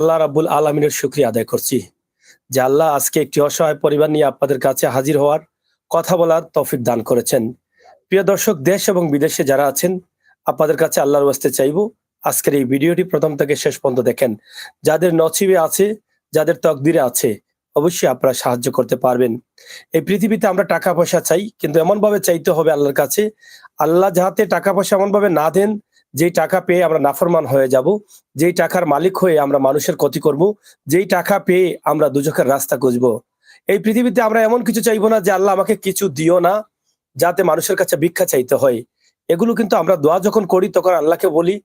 আল্লাহ রাব্বুল আলামিনের শুকরিয়া আদায় করছি যে আল্লাহ আজকে একটি অসহায় পরিবার নিয়ে আপনাদের কাছে হাজির হওয়ার, কথা বলার তৌফিক দান করেছেন। প্রিয় দর্শক, দেশ এবং বিদেশে যারা আছেন, আপনাদের কাছে আল্লাহর ওয়াস্তে চাইবো আজকের এই ভিডিওটি প্রথম থেকে শেষ পর্যন্ত দেখেন। যাদের নসিবে আছে, যাদের তকদিরে আছে, অবশ্যই আপনারা সাহায্য করতে পারবেন। এই পৃথিবীতে আমরা টাকা পয়সা চাই, কিন্তু এমনভাবে চাইতে হবে আল্লাহর কাছে, আল্লাহ যাহাতে টাকা পয়সা এমনভাবে না দেন যেই টাকা পেয়ে আমরা নাফরমান হয়ে যাব, যেই টাকার মালিক হয়ে আমরা মানুষের ক্ষতি করব, যেই টাকা পেয়ে আমরা দুজকের রাস্তা খুঁজবো। এই পৃথিবীতে আমরা এমন কিছু চাইবো না যে আল্লাহ আমাকে কিছু দিও না, যাতে মানুষের কাছে ভিক্ষা চাইতে হয়। এগুলো কিন্তু আমরা দোয়া যখন করি তখন আল্লাহকে বলি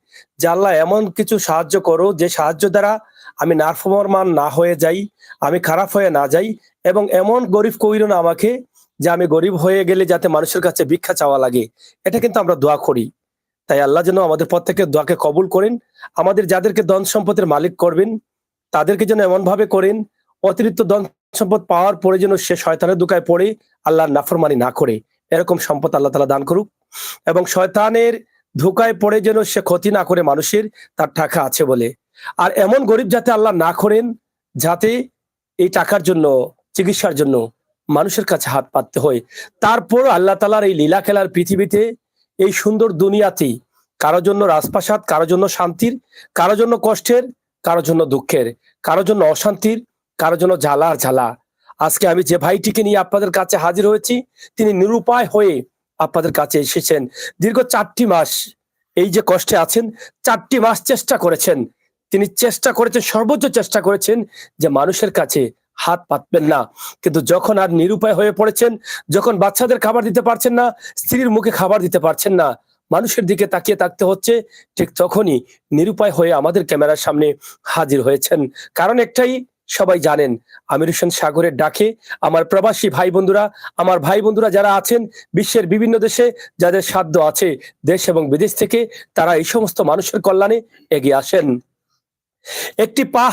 যে আল্লাহ এমন কিছু সাহায্য করো যে সাহায্য দ্বারা আমি নাফরমান না হয়ে যাই, আমি খারাপ হয়ে না যাই, এবং এমন গরিব কইরো না আমাকে যে আমি গরিব হয়ে গেলে যাতে মানুষের কাছে ভিক্ষা চাওয়া লাগে। এটা কিন্তু আমরা দোয়া করি। তাই আল্লাহ যেন আমাদের প্রত্যেকের দোয়াকে কবুল করেন। আমাদের যাদেরকে ধন সম্পদের মালিক করবেন তাদেরকে যেন এমন ভাবে করেন, অতিরিক্ত ধন সম্পদ পাওয়ার পরে যেন সে শয়তানের দুকায় পড়ে আল্লাহর নাফরমানি না করে, এরকম সম্পদ আল্লাহ তাআলা দান করুক। এবং শয়তানের ধোকায় পড়ে যেন সে ক্ষতি না করে মানুষের, তার টাকা আছে বলে। আর এমন গরিব যাতে আল্লাহ না করেন যাতে এই টাকার জন্য, চিকিৎসার জন্য মানুষের কাছে হাত পাততে হয়। তারপর আল্লাহ তাআলার এই লীলা খেলার পৃথিবীতে, এই সুন্দর দুনিয়াতেই কারো জন্য রাজপ্রাসাদ, কারো জন্য শান্তির, কারো জন্য কষ্টের, কারো জন্য দুঃখের, কারো জন্য অশান্তির, কারো জন্য জ্বালার জ্বালা। আজকে আমি যে ভাইটিকে নিয়ে আপনাদের কাছে হাজির হয়েছি, তিনি নিরুপায় হয়ে আপনাদের কাছে এসেছেন। দীর্ঘ 4টি মাস এই যে কষ্টে আছেন, 4টি মাস চেষ্টা করেছেন, তিনি চেষ্টা করেছেন, সর্বোচ্চ চেষ্টা করেছেন যে মানুষের কাছে হাত পাতবেন না। কিন্তু যখন আর নিরুপায় হয়ে পড়েছেন, যখন বাচ্চাদের খাবার দিতে পারছেন না, স্ত্রীর মুখে খাবার দিতে পারছেন না, মানুষের দিকে তাকিয়ে থাকতে হচ্ছে, ঠিক তখনই নিরুপায় হয়ে আমাদের ক্যামেরার সামনে হাজির হয়েছেন। কারণ একটাই, সবাই জানেন, আমির হোসেন সাগরের ডাকে আমার প্রবাসী ভাই বন্ধুরা, আমার ভাই বন্ধুরা যারা আছেন বিশ্বের বিভিন্ন দেশে, যাদের সাধ্য আছে দেশ এবং বিদেশ থেকে, তারা এই সমস্ত মানুষের কল্যাণে এগিয়ে আসেন। একটি পা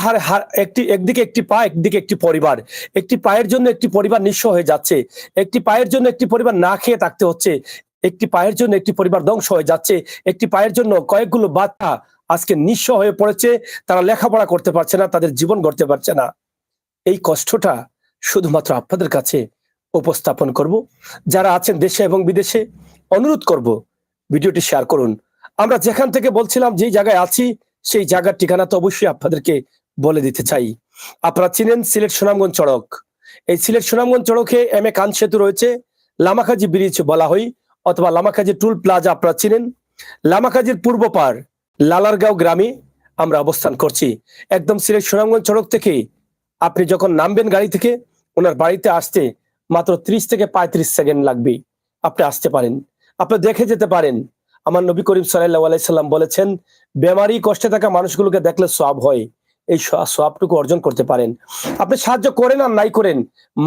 একদিকে একটি পা, একদিকে একটি পরিবার। একটি পায়ের জন্য একটি পরিবার নিঃস্ব হয়ে যাচ্ছে, একটি পায়ের জন্য একটি পরিবার না খেয়ে থাকতে হচ্ছে, একটি পায়ের জন্য একটি পরিবার ধ্বংস হয়ে যাচ্ছে, একটি পায়ের জন্য কয়েকগুলো বাচ্চা আজকে নিঃস্ব হয়ে পড়েছে, তারা লেখাপড়া করতে পারছে না, তাদের জীবন গড়তে পারছে না। এই কষ্টটা শুধুমাত্র আপনাদের কাছে উপস্থাপন করব। যারা আছেন দেশে এবং বিদেশে, অনুরোধ করব ভিডিওটি শেয়ার করুন। আমরা যেখান থেকে বলছিলাম, যেই জায়গায় আছি, সেই জায়গার ঠিকানা তো অবশ্যই আপনাদেরকে বলে দিতে চাই। আপনারা চিনেন সিলেট সুনামগঞ্জ সড়ক। এই সিলেট সুনামগঞ্জ সড়কে এম এ কান সেতু রয়েছে, লামাকাজি ব্রিজ বলা হয়, অথবা লামাকাজি টুল প্লাজা আপনারা চিনেন। লামাকাজির পূর্ব পার লালারগাঁও গ্রামে আমরা অবস্থান করছি। একদম সিলেট সুনামগঞ্জ সড়ক থেকে আপনি যখন নামবেন গাড়ি থেকে, ওনার বাড়িতে আসতে মাত্র 30 থেকে 35 সেকেন্ড লাগবে। আপনি আসতে পারেন, আপনি দেখে যেতে পারেন। আমার নবী করিম সাল্লাল্লাহু আলাইহি সাল্লাম বলেছেন, বেমারি কষ্টে থাকা মানুষগুলোকে দেখলে সওয়াব হয়। এই সওয়াবটুকু অর্জন করতে পারেন। আপনি সাহায্য করেন আর নাই করেন,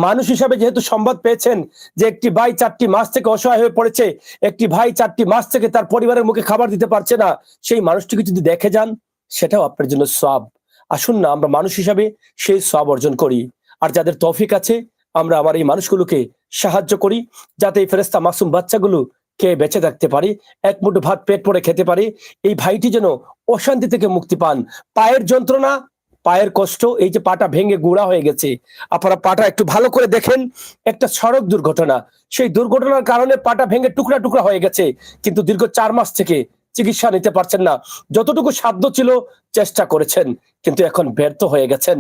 মানুষ হিসাবে যেহেতু সংবাদ পেয়েছেন যে একটি ভাই 4টি মাস থেকে অসহায় হয়ে পড়েছে, একটি ভাই 4টি মাস থেকে তার পরিবারের মুখে খাবার দিতে পারছে না, সেই মানুষটিকে যদি দেখে যান, সেটাও আপনার জন্য সওয়াব। আসুন না আমরা মানুষ হিসাবে সেই সওয়াব অর্জন করি। আর যাদের তৌফিক আছে, আমরা আমার এই মানুষগুলোকে সাহায্য করি, যাতে এই ফেরেশতা মাসুম বাচ্চাগুলো কে বেঁচে থাকতে পারে, এক মুঠো ভাত পেট ভরে খেতে পারে। এই ভাইটি যেন অশান্তি থেকে মুক্তি পান। পায়ের যন্ত্রণা, পায়ের কষ্ট, এই যে পাটা ভেঙে গুঁড়া হয়ে গেছে, আপনারা পাটা একটু ভালো করে দেখেন। একটা সড়ক দুর্ঘটনা, সেই দুর্ঘটনার কারণে পাটা ভেঙে টুকরা টুকরা হয়ে গেছে, কিন্তু দীর্ঘ 4 মাস থেকে চিকিৎসা নিতে পারছেন না। যতটুকু সাধ্য ছিল চেষ্টা করেছেন, কিন্তু এখন ব্যর্থ হয়ে গেছেন।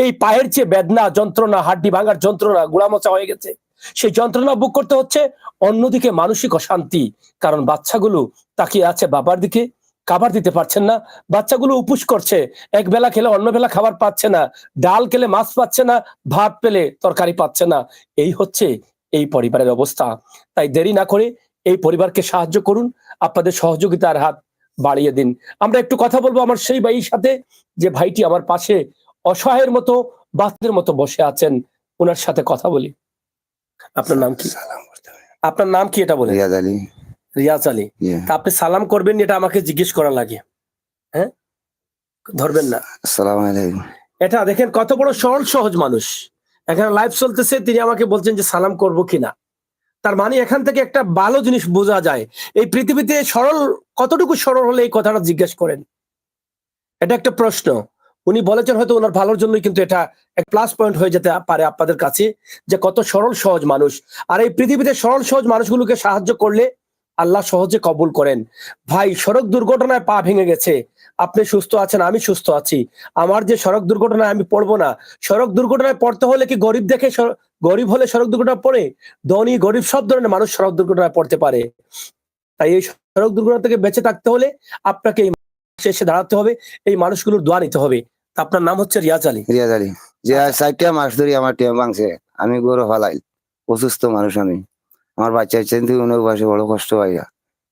এই পায়ের যে বেদনা, যন্ত্রণা, হাড্ডি ভাঙার যন্ত্রণা, গুড়ামোচা হয়ে গেছে, সেই যন্ত্রণা ভোগ করতে হচ্ছে। অন্যদিকে মানসিক অশান্তি, কারণ বাচ্চাগুলো তাকিয়ে আছে বাবার দিকে, খাবার দিতে পারছেন না। বাচ্চাগুলো উপোস করছে, এক বেলা খেলে অন্য বেলা খাবার পাচ্ছে না, ডাল খেলে মাছ পাচ্ছে না, ভাত পেলে তরকারি পাচ্ছে না। এই হচ্ছে এই পরিবারের অবস্থা। তাই দেরি না করে এই পরিবারকে সাহায্য করুন, আপনাদের সহযোগিতার হাত বাড়িয়ে দিন। আমরা একটু কথা বলবো আমার সেই ভাইয়ের সাথে, যে ভাইটি আমার পাশে অসহায়ের মতো, বাচ্চাদের মতো বসে আছেন। ওনার সাথে কথা বলি। আপনার নাম কি? আপনার নাম কি এটা বলেন। রিয়াজ আলী। রিয়াজ আলী। তা আপনি সালাম করবেন, এটা আমাকে জিজ্ঞেস করা লাগে, হ্যাঁ? ধরবেন না। আসসালামু আলাইকুম। এটা দেখেন কত বড় সরল সহজ মানুষ। এখানে লাইভ চলতেছে, তিনি আমাকে বলছেন যে সালাম করব কিনা। তার মানে এখান থেকে একটা ভালো জিনিস বোঝা যায়, এই পৃথিবীতে সরল কতটুকু সরল হলে এই কথাটা জিজ্ঞেস করেন। এটা একটা প্রশ্ন। উনি বলেছেন হয়তো ওনার ভালোর জন্যই, কিন্তু এটা এক প্লাস পয়েন্ট হয়ে যেতে পারে আপনাদের কাছে যে কত সরল সহজ মানুষ। আর এই পৃথিবীতে সরল সহজ মানুষগুলোকে সাহায্য করলে আল্লাহ সহজে কবুল করেন। ভাই, সড়ক দুর্ঘটনায় পা ভেঙে গেছে, আপনি সুস্থ আছেন, আমি সুস্থ আছি, আমার যে সড়ক দুর্ঘটনায় আমি পড়বো না। সড়ক দুর্ঘটনায় পড়তে হলে কি গরিব দেখে গরিব হলে সড়ক দুর্ঘটনা পড়ে? ধনী গরিব সব ধরনের মানুষ সড়ক দুর্ঘটনায় পড়তে পারে। তাই এই সড়ক দুর্ঘটনা থেকে বেঁচে থাকতে হলে আপনাকে এই মাঠে এসে দাঁড়াতে হবে, এই মানুষগুলোর দোয়া নিতে হবে। আপনার নাম হচ্ছে রিয়াজ আলী। রিয়াজ আলী। যে আচ্ছা। 60টা মাস ধরে আমার টিয়া ভাঙছে, আমি গরু ফালাই, অসুস্থ মানুষ আমি, আমার বাচ্চা চিন্তা উনি বসে বড় কষ্ট পাইয়া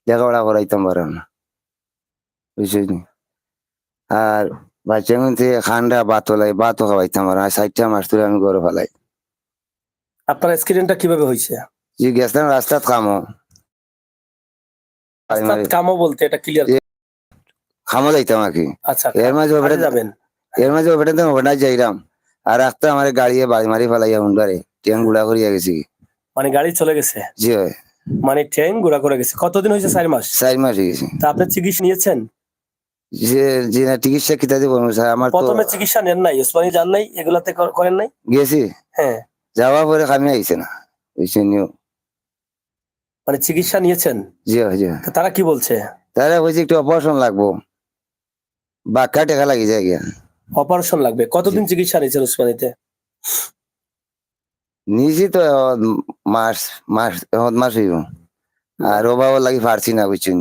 লেখাপড়া করাইতাম পারে না, বুঝছি। আর বাচ্চা কিন্তু খান্ডা বাতলাই বাতও খাওয়াইতাম পারে না, 60টা মাস ধরে আমি গরু ফালাই। আপনার অ্যাক্সিডেন্টটা কিভাবে হয়েছে? যে গেছিলাম রাস্তাত খামো, কামো বলতে এটা ক্লিয়ার। খামো যাইতাম আর কি। আচ্ছা, এর মাঝে যাবেন। এর মাঝে ওপেটে ওপেটা যাইলাম, আর রাস্তা আমার গাড়িয়ে বাড়ি মারি ফেলাইয়া হুন্ডারে ট্যাং গুড়া করিয়া গেছি। মানে গাড়ি চলে গেছে? জি হয়। মানে ট্যাং গুড়া করে গেছে। কতদিন হয়েছে? 4 মাস। 4 মাস হয়ে গেছে। তা আপনি চিকিৎসা নিয়েছেন? যে যে না চিকিৎসা কিতা দিব স্যার, আমার তো প্রথমে চিকিৎসা নেন নাই, ওসমানী যান নাই, এগুলাতে করেন নাই? গেছি, হ্যাঁ। যাওয়ার পরে কামে আইছে না, বুঝছেন। মানে চিকিৎসা নিয়েছেন? জি হয়, জি হয়। তা তারা কি বলছে? তারা বলছে একটু অপারেশন লাগবো, বাক্কা টাকা লাগি যায় গিয়া। অপারেশন লাগবে? কতদিন চিকিৎসা নিয়েছেন ওসমানীতে? নিজে তো মাস মাস মাস হইব, আর ও বাবা লাগি পারছি না, বুঝছেন,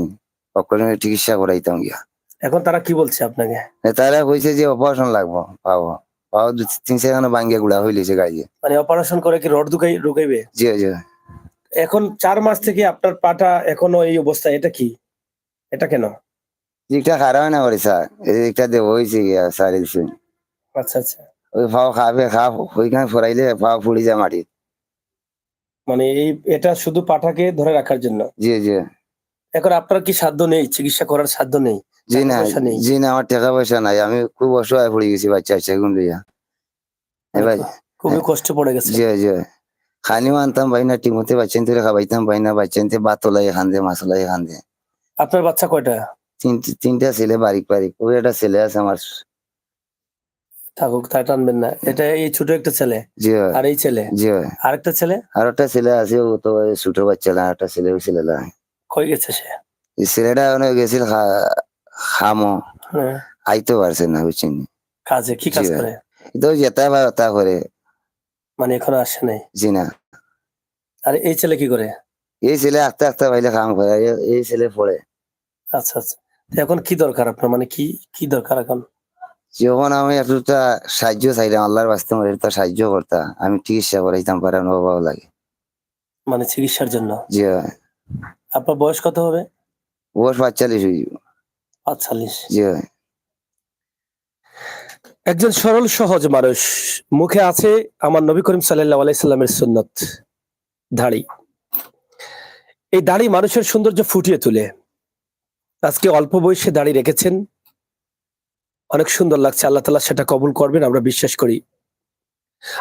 চিকিৎসা করাইতাম গিয়া। এখন তারা কি বলছে আপনাকে? তারা কইছে যে অপারেশন লাগবো, পাবো পাও 2-3 ভাঙ্গিয়া গুড়া হইলেছে গাড়ি। মানে অপারেশন করে কি রড ঢুকাইবে? জি জি। এখন 4 মাস থেকে আপনার পাটা এখনো এই অবস্থা, এটা কি? এটা কেন? দিকটা খারাপ হয় না করে স্যার, এই দিকটা দেবো হয়েছে গিয়া স্যার। আচ্ছা আচ্ছা। ওই পাও খাবে ওইখানে ফরাইলে পাও ফুড়ি যায় মাটি। মানে এটা শুধু পাটাকে ধরে রাখার জন্য? জি জি। এখন আপনার কি সাধ্য নেই, চিকিৎসা করার সাধ্য নেই? জি টাকা না, পয়সা নেই? জি না, আমার টাকা পয়সা নাই, আমি খুব অসহায় পড়ে গেছি বাচ্চা গুণ লইয়া। এবার খুবই কষ্ট পড়ে গেছে। জি জি। খানিও আনতাম পাই না, টিমতে বাচ্চা ধরে খাবাইতাম পাই না, বাচ্চা ভাত ওলাই খান্দে, মাছ ওলাই খান্দে। আপনার বাচ্চা কয়টা? তিনটা ছেলে, বাড়ি ওই একটা ছেলে আছে আমার। থাকুক, তা টানবেন না। এটা এই ছোট একটা ছেলে? জি হয়। আর এই ছেলে? জি হয়। আরেকটা ছেলে? আর একটা ছেলে আছে, ও তো ছোট বাচ্চা না, একটা ছেলে, ওই ছেলেটা কই গেছে সে? এই ছেলেটা গেছিল খামো, হ্যাঁ। আইতে পারছে না, বুঝছেন। কাজে কি কাজ জি ভাই। করে? তো যেতে বা তা করে। মানে এখনো আসে নাই? জি না। আর এই ছেলে কি করে? এই ছেলে আস্তে আস্তে পাইলে কাম করে, এই ছেলে পড়ে। আচ্ছা আচ্ছা। তো এখন কি দরকার আপনার, মানে কি কি দরকার এখন? যখন আমি একটা সাহায্য চাইলাম, আল্লাহর বাস্তে আমার একটা সাহায্য করতা, আমি চিকিৎসা করাইতাম পারে না, অভাব লাগে। মানে চিকিৎসার জন্য? জি হয়। আপনার বয়স কত হবে? বয়স 45 হয়ে যাবে। 45? জি হয়। একজন সরল সহজ মানুষ, মুখে আছে আমার নবী করিম সাল্লাল্লাহু আলাইহি সাল্লামের সুন্নত, দাড়ি। এই দাড়ি মানুষের সৌন্দর্য ফুটিয়ে তোলে। আজকে অল্প বয়সে দাড়ি রেখেছেন, অনেক সুন্দর লাগছে, আল্লাহ তাআলা সেটা কবুল করবেন আমরা বিশ্বাস করি।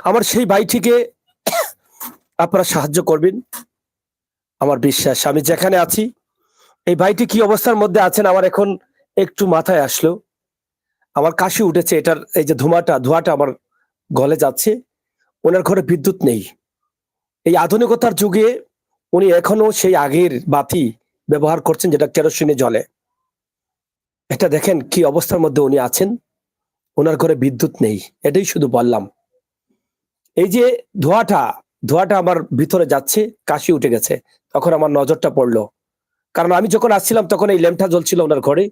আমার সেই ভাইটিকে আপনারা সাহায্য করবেন আমার বিশ্বাস। আমি যেখানে আছি, এই ভাইটি কি অবস্থার মধ্যে আছেন আমার এখন একটু মাথায় আসলো। আমার কাশি উঠেছে, এটার এই যে ধোঁয়াটা আমার গলে যাচ্ছে। ওনার ঘরে বিদ্যুৎ নেই। এই আধুনিকতার যুগে উনি এখনো সেই আগের বাতি ব্যবহার করছেন, যেটা কেরোসিনে জ্বলে। এটা দেখেন কি অবস্থার মধ্যে উনি আছেন, ওনার ঘরে বিদ্যুৎ নেই। এটাই শুধু বললাম। এই যে ধোঁয়াটা আমার ভিতরে যাচ্ছে, কাশি উঠে গেছে, তখন আমার নজরটা পড়লো। কারণ আমি যখন আসছিলাম তখন এই ল্যাম্পটা জ্বলছিল ওনার ঘরে,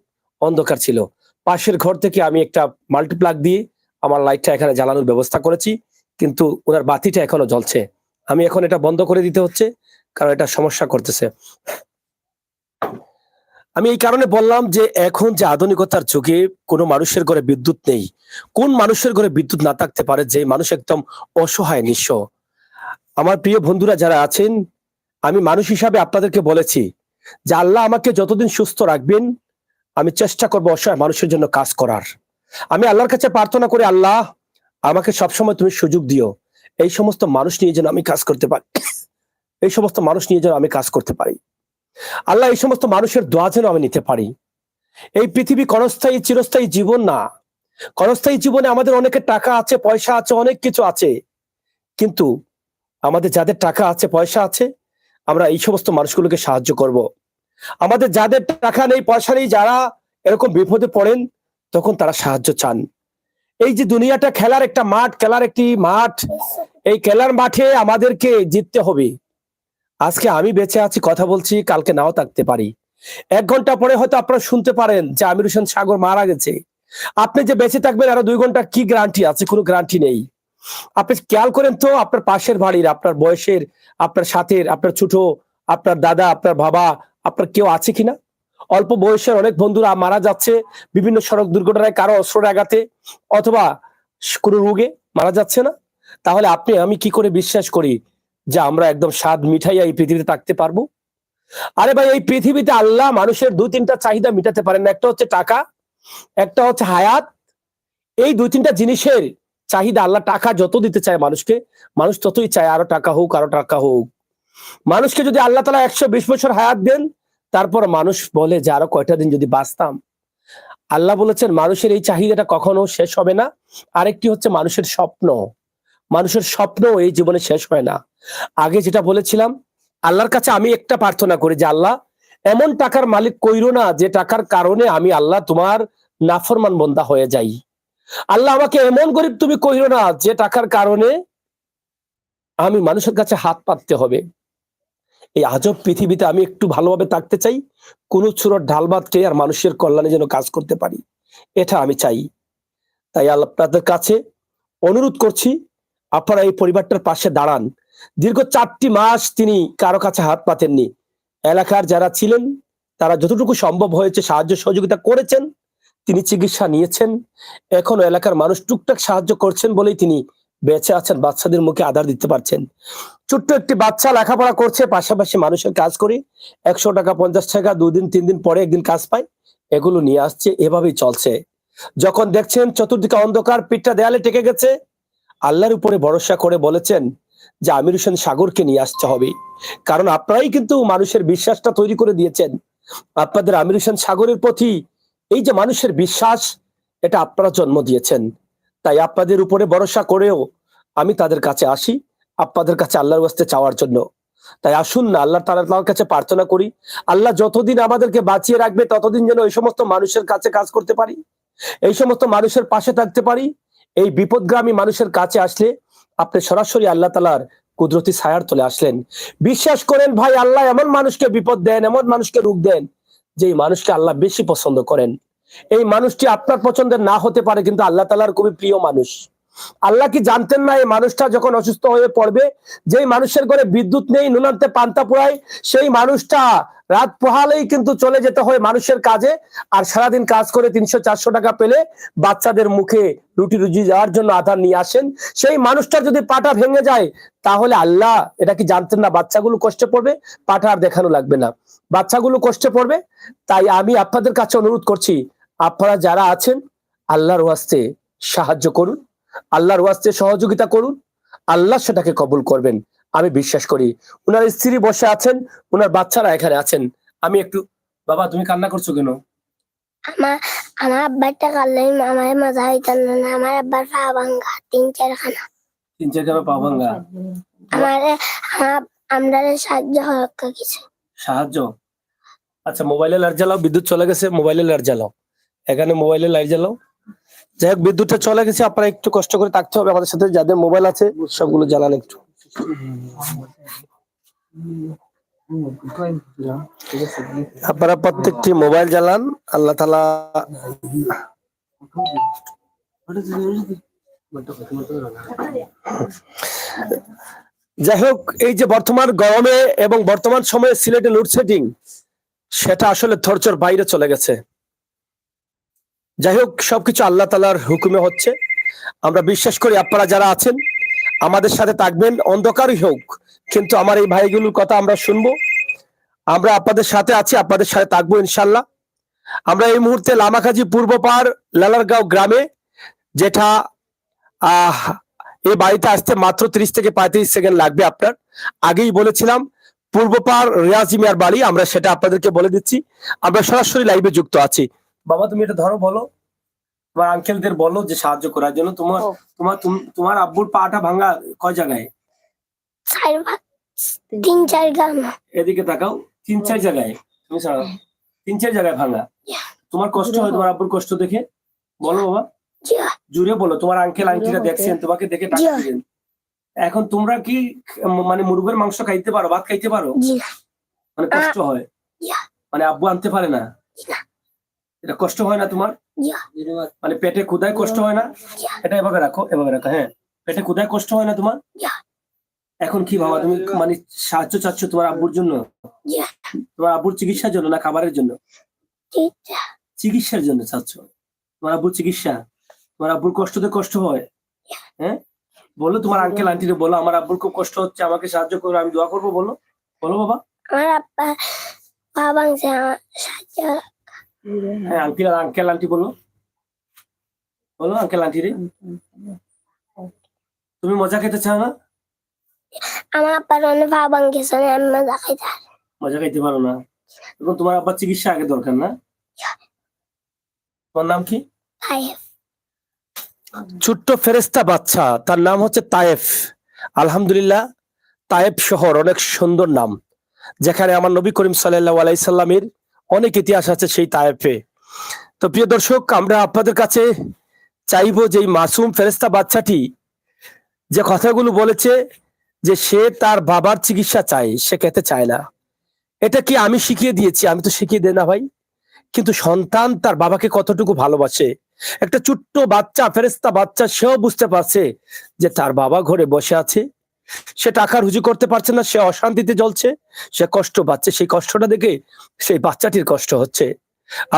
অন্ধকার ছিল। পাশের ঘর থেকে আমি একটা মাল্টিপ্লাগ দিয়ে আমার লাইটটা এখানে জ্বালানোর ব্যবস্থা করেছি, কিন্তু ওনার বাতিটা এখনো জ্বলছে। আমি এখন এটা বন্ধ করে দিতে হচ্ছে, কারণ এটা সমস্যা করতেছে। আমি এই কারণে বললাম যে এখন যে আধুনিকতার যুগে কোনো মানুষের ঘরে বিদ্যুৎ নেই। কোন মানুষের ঘরে বিদ্যুৎ না থাকতে পারে, যে মানুষ একদম অসহায় নিঃস্ব। আমার প্রিয় বন্ধুরা যারা আছেন, আমি মানুষ হিসাবে আপনাদেরকে বলেছি যে আল্লাহ আমাকে যতদিন সুস্থ রাখবেন, আমি চেষ্টা করবো অসহায় মানুষের জন্য কাজ করার। আমি আল্লাহর কাছে প্রার্থনা করি, আল্লাহ আমাকে সবসময় তুমি সুযোগ দিও, এই সমস্ত মানুষ নিয়ে যেন আমি কাজ করতে পারি, এই সমস্ত মানুষ নিয়ে যেন আমি কাজ করতে পারি। আল্লাহ এই সমস্ত মানুষের দোয়া যেন আমি নিতে পারি। এই পৃথিবী ক্ষণস্থায়ী চিরস্থায়ী জীবন না। ক্ষণস্থায়ী জীবনে আমাদের অনেকের টাকা আছে, পয়সা আছে, অনেক কিছু আছে, কিন্তু আমাদের যাদের টাকা আছে, পয়সা আছে, আমরা এই সমস্ত মানুষগুলোকে সাহায্য করব। আমাদের যাদের টাকা নেই, পয়সা নেই, যারা এরকম বিপদে পড়েন, তখন তারা সাহায্য চান। এই যে দুনিয়াটা খেলার একটা মাঠ, খেলার একটি মাঠ, এই খেলার মাঠে আমাদেরকে জিততে হবে। আজকে আমি বেঁচে আছি, কথা বলছি, কালকে নাও থাকতে পারি। 1 ঘন্টা পরে হয়তো আপনারা শুনতে পারেন যে আমির হোসেন সাগর মারা গেছে। আপনি যে বেঁচে থাকবেন আরো 2 ঘন্টা, কি গ্যারান্টি আছে? কোনো গ্যারান্টি নেই। আপনি খেয়াল করেন তো, আপনার পাশের বাড়ির, আপনার বয়সের, আপনার সাথের, আপনার ছোট, আপনার দাদা, আপনার বাবা, আপনার কেউ আছে কিনা? অল্প বয়সের অনেক বন্ধুরা মারা যাচ্ছে বিভিন্ন সড়ক দুর্ঘটনায়, কারো অস্ত্রের আঘাতে, অথবা কোনো রোগে মারা যাচ্ছে না? তাহলে আপনি আমি কি করে বিশ্বাস করি যে আমরা একদম স্বাদ মিঠাইয়া এই পৃথিবীতে থাকতে পারবো? আরে ভাই, এই পৃথিবীতে আল্লাহ মানুষের 2-3টা চাহিদা মিটাতে পারেন না। একটা হচ্ছে টাকা, একটা হচ্ছে হায়াত। এই 2-3টা জিনিসের চাহিদা আল্লাহ, টাকা যত দিতে চায় মানুষকে, মানুষ ততই চায় আরো টাকা হোক, আরো টাকা হোক। মানুষকে যদি আল্লাহ তাআলা 120 বছর হায়াত দেন, তারপর মানুষ বলে যে আরো কয়টা দিন যদি বাঁচতাম। আল্লাহ বলেছেন মানুষের এই চাহিদাটা কখনো শেষ হবে না। আরেকটি হচ্ছে মানুষের স্বপ্ন। মানুষের স্বপ্ন এই জীবনে শেষ হয় না। আগে যেটা বলেছিলাম, আল্লাহর কাছে আমি একটা প্রার্থনা করি যে আল্লাহ, এমন টাকার মালিক কইরো না যে টাকার কারণে আমি আল্লাহ তোমার নাফরমান বান্দা হয়ে যাই। আল্লাহ, আমাকে এমন গরিব তুমি কইরো না যে টাকার কারণে আমি মানুষের কাছে হাত পাততে হবে। এই আজব পৃথিবীতে আমি একটু ভালোভাবে থাকতে চাই, কোনো চুরোর ঢাল ভাত খেয়ে আর মানুষের কল্যাণে যেন কাজ করতে পারি, এটা আমি চাই। তাই আল্লাহ আপনাদের কাছে অনুরোধ করছি, আপনারা এই পরিবারটার পাশে দাঁড়ান। দীর্ঘ 4টি মাস তিনি কারো কাছে হাত পাতেননি। এলাকার যারা ছিলেন তারা যতটুকু সম্ভব হয়েছে সাহায্য সহযোগিতা করেছেন। তিনি চিকিৎসা নিয়েছেন, এখনো এলাকার মানুষ টুকটাক সাহায্য করছেন বলেই তিনি বেঁচে আছেন, বাচ্চাদের মুখে আধার দিতে পারছেন। ছোট্ট একটি বাচ্চা লেখাপড়া করছে, পাশাপাশি মানুষের কাজ করে 100 টাকা, 50 টাকা, 2 দিন 3 দিন পরে একদিন কাজ পায়, এগুলো নিয়ে আসছে, এভাবেই চলছে। যখন দেখছেন চতুর্দিকে অন্ধকার, পিঠটা দেয়ালে টেকে গেছে, আল্লাহর উপরে ভরসা করে বলেছেন যে আমির হোসেন সাগরকে নিয়ে আসতে হবে। কারণ আপনারাই কিন্তু মানুষের বিশ্বাসটা তৈরি করে দিয়েছেন। আপনাদের আমির হোসেন সাগরের প্রতি এই যে মানুষের বিশ্বাস, এটা আপনারা জন্ম দিয়েছেন। তাই আপনাদের উপরে ভরসা করেও আমি তাদের কাছে আসি, আপনাদের কাছে আল্লাহর ওয়াস্তে চাওয়ার জন্য। তাই আসুন না, আল্লাহ তাআলার কাছে প্রার্থনা করি, আল্লাহ যতদিন আমাদেরকে বাঁচিয়ে রাখবে ততদিন যেন এই সমস্ত মানুষের কাছে কাজ করতে পারি, এই সমস্ত মানুষের পাশে থাকতে পারি। এই বিপদগ্রামী মানুষের কাছে আসলে আপনি সরাসরি আল্লাহ তাআলার কুদরতি ছায়ার তলে আসলেন। বিশ্বাস করেন ভাই, আল্লাহ এমন মানুষকে বিপদ দেন, এমন মানুষকে রোগ দেন, যে মানুষকে আল্লাহ বেশি পছন্দ করেন। এই মানুষটি আপনার পছন্দের না হতে পারে, কিন্তু আল্লাহ তাআলার খুবই প্রিয় মানুষ। আল্লাহ কি জানতেন না এই মানুষটা যখন অসুস্থ হয়ে পড়বে, যেই মানুষের ঘরে বিদ্যুৎ নেই, নুনান্তে পান্তা পোড়ায়, সেই মানুষটা রাত পোহালেই কিন্তু চলে যেতে হয় মানুষের কাজে, আর সারাদিন কাজ করে 300-400 টাকা পেলে বাচ্চাদের মুখে রুটি রুজি যাওয়ার জন্য আধার নিয়ে আসেন। সেই মানুষটা যদি পাটা ভেঙে যায়, তাহলে আল্লাহ এটা কি জানতেন না বাচ্চাগুলো কষ্টে পড়বে? পাটা আর দেখানো লাগবে না, বাচ্চাগুলো কষ্টে পড়বে। তাই আমি আপনাদের কাছে অনুরোধ করছি, আপনারা যারা আছেন আল্লাহর ওয়াস্তে সাহায্য করুন, আল্লাহর ওয়াস্তে সহযোগিতা করুন, আল্লাহ সেটাকে কবুল করবেন আমি বিশ্বাস করি। উনার স্ত্রী বসে আছেন, উনার বাচ্চারা এখানে আছেন। আমি একটু, বাবা তুমি কান্না করছো কেন? আমার আমার আব্বারটা কাল্লাই আমার মজা হইতাম না। আমার আব্বার পা ভাঙ্গা 3-4 খানা। 3-4 খানা পা ভাঙা। আমারে আমরা সাহায্য হরক্কা কিছু সাহায্য? আচ্ছা, মোবাইলে লাইট জ্বালাও, বিদ্যুৎ চলে গেছে, মোবাইলে লাইট জ্বালাও, এখানে মোবাইলে লাইট জ্বালাও। যাই হোক, বিদ্যুৎটা চলে গেছে, আপনারা একটু কষ্ট করে থাকতে হবে আমাদের সাথে। যাদের মোবাইল আছে সবগুলো জ্বালান একটু। আপনারা প্রত্যেকটি মোবাইল জ্বালান। আল্লাহ তাআলা যাই হোক, এই যে বর্তমান গরমে এবং বর্তমান সময়ে সিলেটে লোডশেডিং, সেটা আসলে ধৈর্যের বাইরে চলে গেছে। যাই হোক, সবকিছু আল্লাহ তাআলার হুকুমে হচ্ছে। আমরা বিশ্বাস করি আপনারা যারা আছেন আমাদের সাথে থাকবেন, অন্ধকারই হোক, কিন্তু আমার এই ভাইগুলোর কথা আমরা শুনবো। আমরা আপনাদের সাথে আছি, আপনাদের সাথে থাকবো ইনশাল্লাহ। আমরা এই মুহূর্তে লামাকাজি পূর্বপাড় লালারগাঁও গ্রামে, যেটা এই বাড়িতে আসতে মাত্র 30 থেকে 35 সেকেন্ড লাগবে। আপনার আগেই বলেছিলাম পূর্বপাড় রিয়াজি মিয়ার বাড়ি, আমরা সেটা আপনাদেরকে বলে দিচ্ছি। আমরা সরাসরি লাইভে যুক্ত আছি। বাবা তুমি এটা ধরো, বলো। তোমার আঙ্কেলদের বলো যে সাহায্য করার জন্য। তোমার ও। তোমার তোমার আব্বুর পাটা ভাঙা কয় জায়গায়? 3-4 গ্রাম। এদিকে তাকাও, 3-4 জায়গায়। তুমি ছাড়াও, 3-4 জায়গায় ভাঙা। তোমার কষ্ট হয় তোমার আব্বুর কষ্ট দেখে? বলো বাবা, জি জুড়ে বলো। তোমার আঙ্কেল জুড়ে আন্টিরা বলতে। দেখছেন, তোমাকে দেখে টাকা জি। দিবেন। এখন তোমরা কি মানে মুরগের মাংস খাইতে পারো, ভাত খাইতে পারো? জি না। মানে কষ্ট হয়? জি। মানে আব্বু আনতে পারে না? না। এটা কষ্ট হয় না তোমার? জি। মানে পেটে ক্ষুধায় কষ্ট হয় না? জি। এটা এভাবে রাখো, এভাবে রাখো। হ্যাঁ, পেটে ক্ষুধায় কষ্ট হয় না তোমার? জি। এখন কি ভাবা তুমি, মানে সাহায্য চাচ্ছ তোমার আব্বুর জন্য? জি। তোমার আব্বুর চিকিৎসার জন্য না খাবারের জন্য? ঠিক। চিকিৎসার জন্য চাচ্ছ। তোমার আব্বুর চিকিৎসা, তোমার আব্বুর কষ্টতে কষ্ট হয়? হ্যাঁ, বলো তোমার আঙ্কেল আন্টিরে বলো আমার আব্বুর খুব কষ্ট হচ্ছে, আমাকে সাহায্য করো, আমি দোয়া করবো। বলো, বলো বাবা। আমার আব্বা পা ভাঙছে, আমার সাহায্য। হ্যাঁ, আঙ্কেল আন্টি বলো, বলো আঙ্কেল আন্টি রে। তুমি মজা খেতে চাও না? আমার আব্বার অনেক পা ভাঙছে, আমি মজা খাইতে পারি। মজা খাইতে পারো না? এখন তোমার আব্বার চিকিৎসা আগে দরকার না? তোমার নাম কি? তাই ছোট্ট ফেরেস্তা বাচ্চা, তার নাম হচ্ছে তায়েফ। আলহামদুলিল্লাহ, তায়েফ শহর অনেক সুন্দর নাম, যেখানে আমার নবী করিম সাল্লাল্লাহু আলাইহি সাল্লামের অনেক ইতিহাস আছে সেই তায়েফে। তো প্রিয় দর্শক, আমরা আপনাদের কাছে চাইবো যে এই মাসুম ফেরেস্তা বাচ্চাটি যে কথাগুলো বলেছে, যে সে তার বাবার চিকিৎসা চায়, সে খেতে চায় না, এটা কি আমি শিখিয়ে দিয়েছি? আমি তো শিখিয়ে দেই না ভাই। কিন্তু সন্তান তার বাবাকে কতটুকু ভালোবাসে, একটা ছোট্ট বাচ্চা, ফেরেস্তা বাচ্চা, সেও বুঝতে পারছে যে তার বাবা ঘরে বসে আছে, সে টাকা রুজি করতে পারছে না, সে অশান্তিতে জ্বলছে, সে কষ্ট পাচ্ছে। সেই কষ্টটা দেখে সেই বাচ্চাটির কষ্ট হচ্ছে।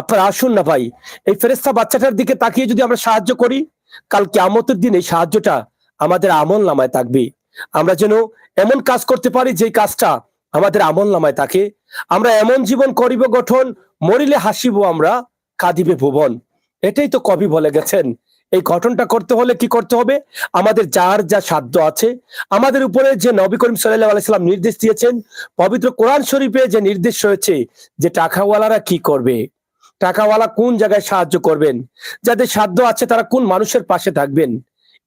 আপনারা আসুন না ভাই, এই ফেরেস্তা বাচ্চাটার দিকে তাকিয়ে যদি আমরা সাহায্য করি, কাল কিয়ামতের দিন এই সাহায্যটা আমাদের আমল নামায় থাকবে। আমরা যেন এমন কাজ করতে পারি যে কাজটা আমাদের আমল নামায় থাকে। আমরা এমন জীবন করিব গঠন, মরিলে হাসিব আমরা, কাঁদিবে ভুবন। এটাই তো কবি বলে গেছেন। এই গঠনটা করতে হলে কি করতে হবে? আমাদের যার যা সাধ্য আছে, আমাদের উপরে যে নবী করিম সাল্লাল্লাহু আলাইহি সাল্লাম নির্দেশ দিয়েছেন, পবিত্র কোরআন শরীফে যে নির্দেশ রয়েছে যে টাকাওয়ালারা কি করবে, টাকাওয়ালা কোন জায়গায় সাহায্য করবেন, যাদের সাধ্য আছে তারা কোন মানুষের পাশে থাকবেন,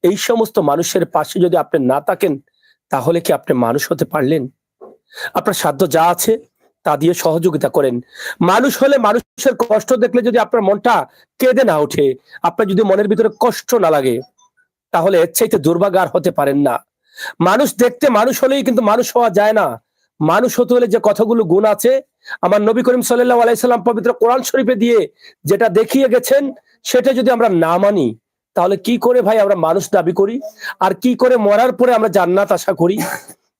এই সমস্ত মানুষের পাশে যদি আপনি না থাকেন, তাহলে কি আপনি মানুষ হতে পারলেন? আপনার সাধ্য যা আছে তা দিয়ে সহযোগিতা করেন। মানুষ হলে মানুষের কষ্ট দেখলে যদি আপনার মনটা কেঁদে না ওঠে, আপনার যদি মনের ভিতরে কষ্ট না লাগে, তাহলে এর চাইতে দুর্ভাগ্য আর হতে পারেন না। মানুষ দেখতে মানুষ হলেই কিন্তু মানুষ হওয়া যায় না। মানুষ হতে হলে যে কতগুলো গুণ আছে, আমার নবী করিম সাল্লাল্লাহু আলাইহি সাল্লাম পবিত্র কোরআন শরীফে দিয়ে যেটা দেখিয়ে গেছেন, সেটা যদি আমরা না মানি, তাহলে কি করে ভাই আমরা মানুষ দাবি করি? আর কি করে মরার পরে আমরা জান্নাত আশা করি?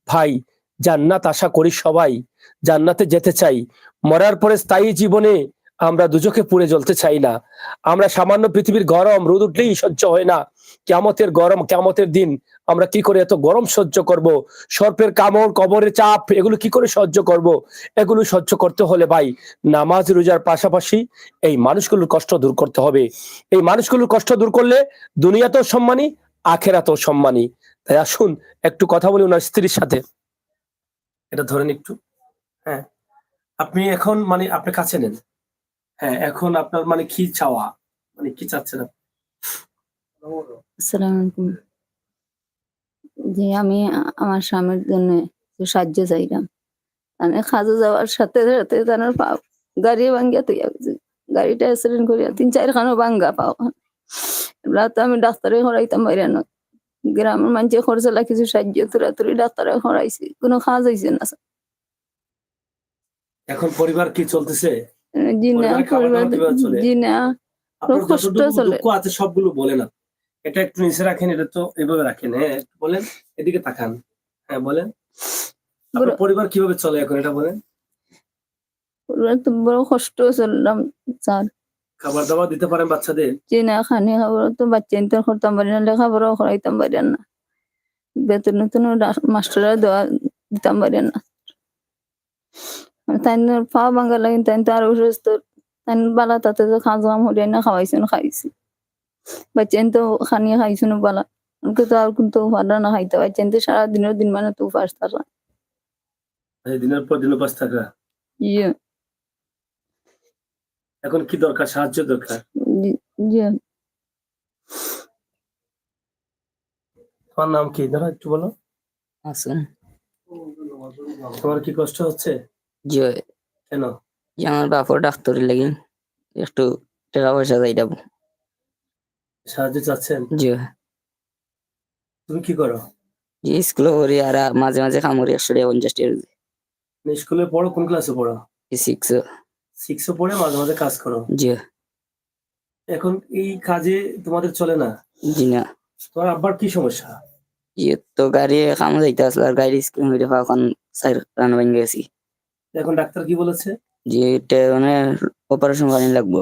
ভাই, জান্নাত আশা করি সবাই, জান্নাতে যেতে চাই। মরার পরে স্থায়ী জীবনে আমরা দুজকে পুড়ে জ্বলতে চাই না। আমরা সামান্য পৃথিবীর গরম রোদ উঠলেই সহ্য হয় না, কিয়ামতের গরম, কিয়ামতের দিন আমরা কি করে এত গরম সহ্য করব? সর্পের কামড়, কবরের চাপ, এগুলো কি করে সহ্য করব? এগুলো সহ্য করতে হলে ভাই নামাজ রোজার পাশাপাশি এই মানুষগুলোর কষ্ট দূর করতে হবে। এই মানুষগুলোর কষ্ট দূর করলে দুনিয়াতেও সম্মানী, আখেরাতেও সম্মানী। তাই আসুন একটু কথা বলি ওনার স্ত্রীর সাথে। এটা ধরেন একটু। হ্যাঁ, আপনি এখন মানে আপনি কাছে নেন। হ্যাঁ, এখন আপনার মানে কি চাওয়া, মানে কি চাচ্ছেন আপনি? আসসালামু আলাইকুম। যে আমি আমার স্বামীর জন্য একটু সাহায্য চাইলাম। মানে কাজে যাওয়ার সাথে সাথে তার গাড়ি ভাঙ্গিয়া তুই গাড়িটা অ্যাক্সিডেন্ট করিয়া 3-4 খানো ভাঙ্গা পাও। এবার তো আমি ডাক্তারে হরাইতাম বাইরে না, গ্রামের মানুষে খরচলা কিছু সাহায্য তোরাতুরি ডাক্তারে হরাইছি, কোনো কাজ হয়েছে না। এখন পরিবার কি চলতেছে? জি না, পরিবারে খাবার দাবার কিভাবে চলে? জি না, আপনার কষ্ট যতটুকু চলে। দুঃখ আছে সবগুলো বলেন না। এটা একটু নিচে রাখেন, এটা তো এভাবে রাখেন। হ্যাঁ, একটু বলেন, এদিকে তাকান। হ্যাঁ বলেন, আপনার পরিবার কিভাবে চলে এখন এটা বলেন। পরিবার তো বড় কষ্ট চললাম স্যার। খাবার দাবার দিতে পারেন বাচ্চাদের? জি না, খানি খাবার তো বাচ্চা ইন্টার করতাম পারি না, লেখাপড়াও করাইতাম পারি না, বেতন নতুন মাস্টাররা দেওয়া দিতাম পারি না। তাই পা ভাঙ্গা লাগে, তাই তো আরো অসুস্থ, তাই বালা তাতে তো খাজ কাম হরিয়া না খাওয়াইছে না খাইছি, বাচ্চা তো খানি খাইছো না বালা, উনকে তো আর কিন্তু ভালো না খাইতে, বাচ্চা তো সারা দিনের দিন মানে তো উপাস থাকা। দিনের পর দিন উপাস থাকা। ইয়ে এখন কি দরকার? সাহায্য দরকার। জি তোমার নাম কি ধরো একটু বলো। আসুন তোমার কি কষ্ট হচ্ছে? যে কেন? যে আমার বাপর ডাক্তারের লাগি একটু টাকা পয়সা চাইতাম। সাহায্য চাচ্ছেন? যে তুমি কি করো? যে স্কুলে করি আর মাঝে মাঝে কামড়ি 150 টাকা স্কুলে পড়ো? কোন ক্লাসে পড়ো? 6। 6 পড়ে মাঝে মাঝে কাজ করো? যে এখন এই কাজে তোমাদের চলে না? জি না, তোমার আব্বার কি সমস্যা? যে তো গাড়ি কাম যাইতে আসলে আর গাড়ি স্কুল হইতে এখন 4 রান ভাঙ গেছি। এখন ডাক্তার কি বলেছে? যে এটা মানে অপারেশন করানি লাগবো।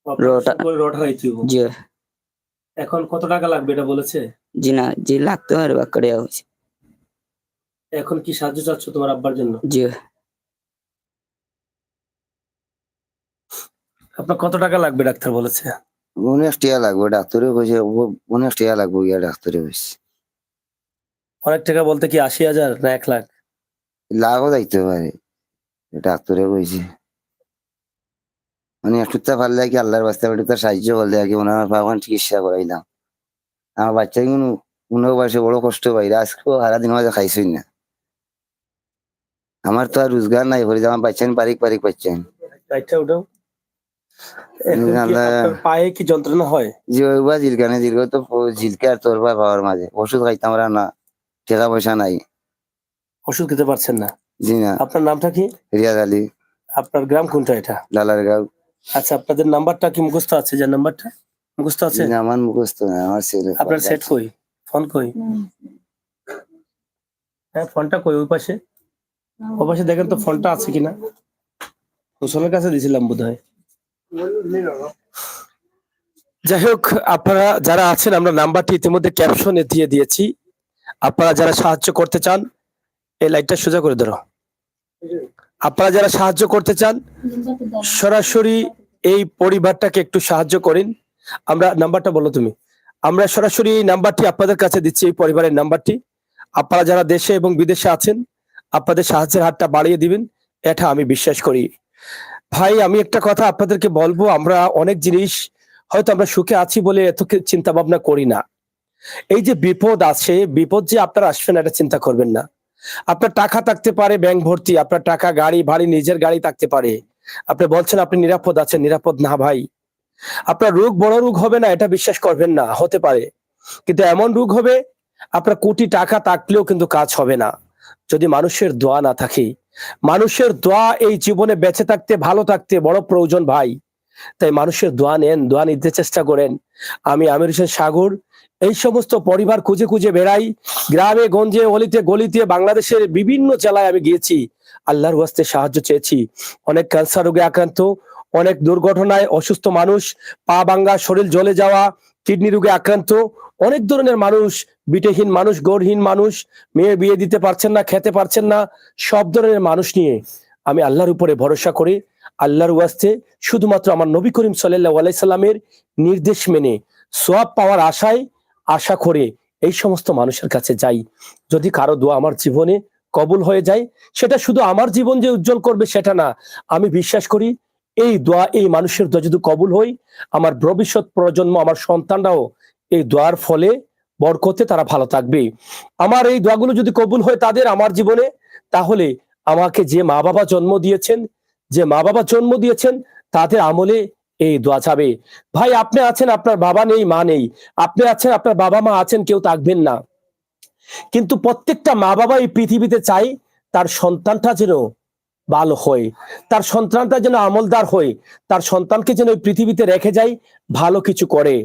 অপারেশন করে রড হারাইতে হইব। যে এখন কত টাকা লাগবে এটা বলেছে? জি না, যে লাগতে পারে বাক্কা হয়েছে। এখন কি সাহায্য চাচ্ছ তোমার আব্বার জন্য? যে আপনার কত টাকা লাগবে ডাক্তার বলেছে? 19 টাকা লাগবে, ডাক্তারে কইছে 19 টাকা লাগবে, গিয়া ডাক্তারে কইছে। অনেক টাকা বলতে কি 80,000 না 1 লাখ? লাখও যাইতে পারে, ডাক্তারে কইছে। মানে একটুটা পারলে কি আল্লাহর বাস্তে একটু সাহায্য করলে কি ওনার পাওয়ান চিকিৎসা করাইলাম। আমার বাচ্চা কিন্তু 19 বয়সে বড় কষ্ট পাইরা, আজকেও সারাদিন মাঝে খাইছই না। আমার তো আর রোজগার নাই, বলে আমার বাচ্চা পারিক পাচ্ছেন রাইটটা ওটাও। এখন কি আল্লাহ আপনার পায়ে কি যন্ত্রণা হয়? যে ওইবা জিলকানে দীর্ঘ তো ঝিলকে আর তোর পাওয়ার মাঝে ওষুধ খাইতাম আমরা না, টাকা পয়সা নাই। ওষুধ খেতে পারছেন না? জি না। আপনার নামটা কি? রিয়াজ আলী, আপনার গ্রাম কোনটা এটা? লালার গাঁও। আচ্ছা, আপনাদের নাম্বারটা কি মুখস্থ আছে? যে নাম্বারটা মুখস্থ আছে? আমার মুখস্থ না, আমার ছেলে। আপনার সেট কই? ফোন কই? হ্যাঁ, ফোনটা কই? ওই পাশে, ওই পাশে দেখেন তো ফোনটা আছে কিনা। হোসেনের কাছে দিয়েছিলাম বোধহয়। যাই হোক, আপনারা যারা আছেন, আমরা নাম্বারটি ইতিমধ্যে ক্যাপশনে দিয়ে দিয়েছি। আপনারা যারা সাহায্য করতে চান, এই লাইটটা সোজা করে ধরো। আপনারা যারা সাহায্য করতে চান সরাসরি এই পরিবারটাকে একটু সাহায্য করেন। আমরা নাম্বারটা বলো তুমি। আমরা সরাসরি এই নাম্বারটি আপনাদের কাছে দিচ্ছি, এই পরিবারের নাম্বারটি। আপনারা যারা দেশে এবং বিদেশে আছেন, আপনাদের সাহায্যের হাতটা বাড়িয়ে দিবেন, এটা আমি বিশ্বাস করি। ভাই, আমি একটা কথা আপনাদেরকে বলবো, আমরা অনেক জিনিস হয়তো আমরা সুখে আছি বলে এত চিন্তা ভাবনা করি না। এই যে বিপদ আছে, বিপদ যে আপনারা আসবেন এটা চিন্তা করবেন না। আপনার টাকা থাকতে পারে ব্যাংক ভর্তি, আপনার টাকা, গাড়ি ভাড়ি, নিজের গাড়ি থাকতে পারে। আপনি বলছেন আপনি নিরাপদ আছেন, নিরাপদ না ভাই। আপনার রোগ বড় রোগ হবে না এটা বিশ্বাস করবেন না, হতে পারে, কিন্তু এমন রোগ হবে আপনার কোটি টাকা থাকলেও কিন্তু কাজ হবে না যদি মানুষের দোয়া না থাকে। মানুষের দোয়া এই জীবনে বেঁচে থাকতে, ভালো থাকতে বড় প্রয়োজন ভাই। তাই মানুষের দোয়া নেন, দোয়া নিতে চেষ্টা করেন। আমি আমির হোসেন সাগর এই সমস্ত পরিবার খুঁজে খুঁজে বেড়াই, গ্রামে গঞ্জে অলিতে গলিতে বাংলাদেশের বিভিন্ন জেলায় আমি গিয়েছি, আল্লাহর ওয়াস্তে সাহায্য চেয়েছি। অনেক ক্যান্সার রোগে আক্রান্ত, অনেক দুর্ঘটনায় অসুস্থ মানুষ, পা ভাঙ্গা, শরীর জ্বলে যাওয়া, কিডনি রোগে আক্রান্ত, অনেক ধরনের মানুষ, বিটেহীন মানুষ, গড়হীন মানুষ, মেয়ে বিয়ে দিতে পারছেন না, খেতে পারছেন না, সব ধরনের মানুষ নিয়ে আমি আল্লাহর উপরে ভরসা করি। আল্লাহর ওয়াস্তে শুধুমাত্র আমার নবী করিম সাল্লাল্লাহু আলাইহি সাল্লামের নির্দেশ মেনে সওয়াব পাওয়ার আশায়, আশা করে এই সমস্ত মানুষের কাছে যাই। যদি কারো দোয়া আমার জীবনে কবুল হয়ে যায়, সেটা শুধু আমার জীবন যে উজ্জ্বল করবে সেটা না, আমি বিশ্বাস করি এই দোয়া, এই মানুষের দোয়া যদি কবুল হয়, আমার ভবিষ্যৎ প্রজন্ম, আমার সন্তানরাও এই দোয়ার ফলে বরকতে তারা ভালো থাকবে। আমার এই দোয়াগুলো যদি কবুল হয় তাদের, আমার জীবনে, তাহলে আমাকে যে মা বাবা জন্ম দিয়েছেন, তাদের আমলে এই দোয়া যাবে। ভাই, আপনি আছেন, আপনার বাবা নেই, মা নেই, আপনি আছেন, আপনার বাবা মা আছেন, কেউ থাকবেন না, কিন্তু প্রত্যেকটা মা বাবা এই পৃথিবীতে চাই তার সন্তানটা যেন ভালো হয়, তার সন্তানটা যেন আমলদার হয়, তার সন্তানকে যেন এই পৃথিবীতে রেখে যায়, ভালো কিছু করে।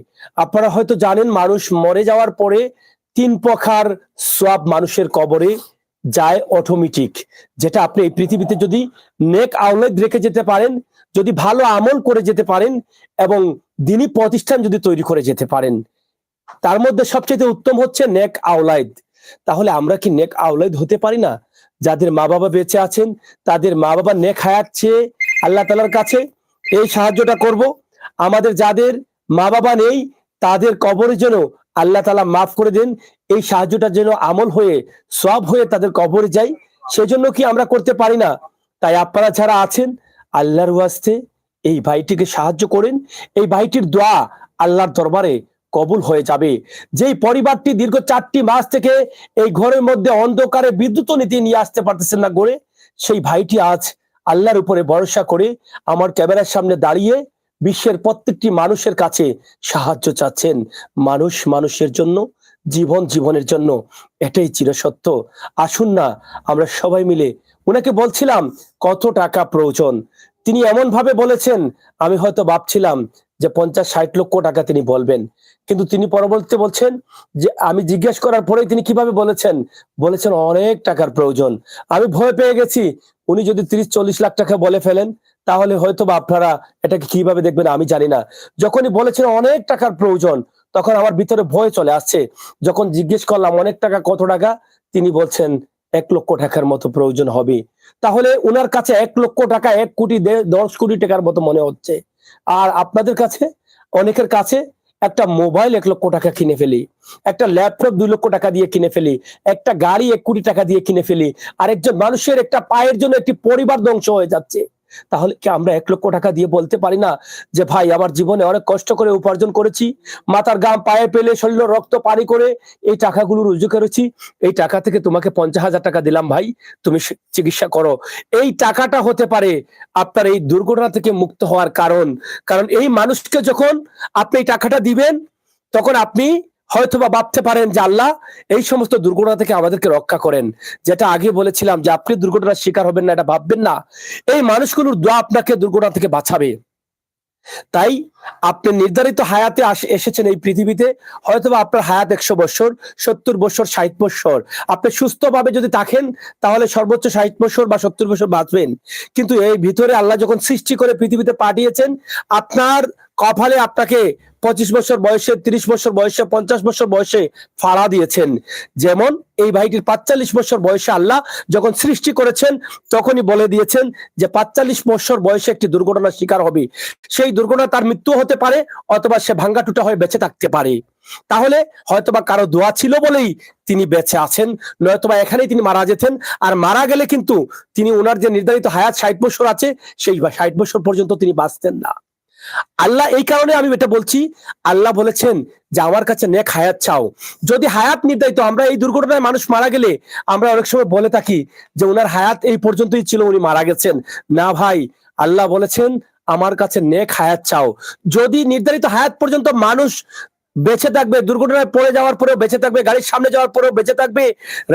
আপনারা হয়তো জানেন, মানুষ মরে যাওয়ার পরে 3 প্রকার সওয়াব মানুষের কবরে যায় অটোমেটিক। যেটা আপনি এই পৃথিবীতে যদি নেক আওলাদ রেখে যেতে পারেন, যদি ভালো আমল করে যেতে পারেন, এবং দিনী প্রতিষ্ঠান যদি তৈরি করে যেতে পারেন, তার মধ্যে সবচেয়ে উত্তম হচ্ছে নেক আওলাদ। তাহলে আমরা কি নেক আওলাদ হতে পারি না? যাদের মা বাবা বেঁচে আছেন, তাদের মা বাবা নেক হায়াত চেয়ে আল্লাহ তাআলার কাছে এই সাহায্যটা করব। আমাদের যাদের মা বাবা নেই, তাদের কবরে যেন আল্লাহ তাআলা মাফ করে দেন, এই সাহায্যটা যেন আমল হয়ে, সওয়াব হয়ে তাদের কবরে যায়, সেজন্য কি আমরা করতে পারি না? তাই আপনারা যারা আছেন, আল্লাহর ওয়াস্তে এই ভাইটিকে সাহায্য করেন। এই ভাইটির দোয়া আল্লাহর দরবারে কবুল হয়ে যাবে। যেই পরিবারটি দীর্ঘ 4টি মাস থেকে এই ঘরের মধ্যে অন্ধকারে বিদ্যুৎ নীতি নিয়ে আসতে পারতেছেন না গড়ে, সেই ভাইটি আজ আল্লাহর উপরে ভরসা করে আমার ক্যামেরার সামনে দাঁড়িয়ে বিশ্বের প্রত্যেকটি মানুষের কাছে সাহায্য চাচ্ছেন। মানুষ মানুষের জন্য, জীবন জীবনের জন্য, এটাই চিরসত্য। আসুন না আমরা সবাই মিলে, ওনাকে বলছিলাম কত টাকা প্রয়োজন, তিনি এমন ভাবে বলেছেন আমি হয়তো ভাবছিলাম যে 50-60 লক্ষ টাকা তিনি বলবেন, কিন্তু তিনি পরবর্তীতে বলছেন যে আমি জিজ্ঞেস করার পরেই তিনি কিভাবে বলেছেন অনেক টাকার প্রয়োজন। আমি ভয় পেয়ে গেছি উনি যদি 30-40 লাখ টাকা বলে ফেলেন তাহলে হয়তো বা আপনারা এটাকে কিভাবে দেখবেন আমি জানি না। যখনই বলেছেন অনেক টাকার প্রয়োজন তখন আমার ভিতরে ভয় চলে আসছে। যখন জিজ্ঞেস করলাম অনেক টাকা কত টাকা, তিনি বলছেন 1 লক্ষ টাকার মতো প্রয়োজন হবে। তাহলে উনার কাছে 1 লক্ষ টাকা 1 কোটি 10 কোটি টাকার মতো মনে হচ্ছে। আর আপনাদের কাছে, অনেকের কাছে একটা মোবাইল 1 লক্ষ টাকা কিনে ফেলি, একটা ল্যাপটপ 2 লক্ষ টাকা দিয়ে কিনে ফেলি, একটা গাড়ি 1 কোটি টাকা দিয়ে কিনে ফেলি, আর একজন মানুষের একটা পায়ের জন্য একটি পরিবার ধ্বংস হয়ে যাচ্ছে। তাহলে কি আমরা 1 লক্ষ টাকা দিয়ে বলতে পারি না যে ভাই আমার জীবনে অনেক কষ্ট করে উপার্জন করেছি, মাথার ঘাম পায়ে পেলে শরীর রক্ত পানি করে এই টাকাগুলো রুজু করেছি, এই টাকা থেকে তোমাকে 50,000 টাকা দিলাম ভাই, তুমি চিকিৎসা করো। এই টাকাটা হতে পারে আপনার এই দুর্ঘটনা থেকে মুক্ত হওয়ার কারণ এই মানুষকে যখন আপনি এই টাকাটা দিবেন তখন আপনি হয়তোবা ভাবতে পারেন যে আল্লাহ এই সমস্ত দুর্ঘটনা থেকে আমাদেরকে রক্ষা করেন। যেটা আগে বলেছিলাম যে আপনি দুর্ঘটনার শিকার হবেন না, এটা ভাববেন না। এই মানুষগুলোর দোয়া আপনাকে দুর্ঘটনা থেকে বাঁচাবে। তাই আপনি নির্ধারিত হায়াতে এসেছেন এই পৃথিবীতে, হয়তোবা আপনার হায়াত 100 বছর, 70 বছর, 60 বছর। আপনি সুস্থভাবে যদি থাকেন তাহলে সর্বোচ্চ 60 বছর বা 70 বছর বাঁচবেন। কিন্তু এই ভিতরে আল্লাহ যখন সৃষ্টি করে পৃথিবীতে পাঠিয়েছেন, আপনার কপালে আপনাকে 25 বছর বয়সে, 30 বছর বয়সে, 50 বছর বয়সে ফাড়া দিয়েছেন। যেমন এই ভাইটির 45 বছর বয়সে আল্লাহ যখন সৃষ্টি করেছেন তখনই বলে দিয়েছেন যে 45 বছর বয়সে একটি দুর্ঘটনার শিকার হবে। সেই দুর্ঘটনা তার মৃত্যু হতে পারে অথবা সে ভাঙ্গা টুটা হয়ে বেঁচে থাকতে পারে। তাহলে হয়তোবা কারো দোয়া ছিল বলেই তিনি বেঁচে আছেন, নয়তোবা এখানেই তিনি মারা যেতেন। আর মারা গেলে কিন্তু তিনি ওনার যে নির্ধারিত হায়াত 60 বছর আছে, সেই 60 বছর পর্যন্ত তিনি বাঁচতেন না। আল্লাহ এই কারণে আমি এটা বলছি, আল্লাহ বলেছেন যে আমার কাছে নেক হায়াত চাও। যদি হায়াত নির্ধারিত, আমরা এই দুর্ঘটনায় মানুষ মারা গেলে আমরা অনেক সময় বলে থাকি যে ওনার হায়াত এই পর্যন্তই ছিল, উনি মারা গেছেন। না ভাই, আল্লাহ বলেছেন আমার কাছে নেক হায়াত চাও। যদি নির্ধারিত হায়াত পর্যন্ত মানুষ বেঁচে থাকবে, দুর্ঘটনায় পড়ে যাওয়ার পরেও বেঁচে থাকবে, গাড়ির সামনে যাওয়ার পরেও বেঁচে থাকবে,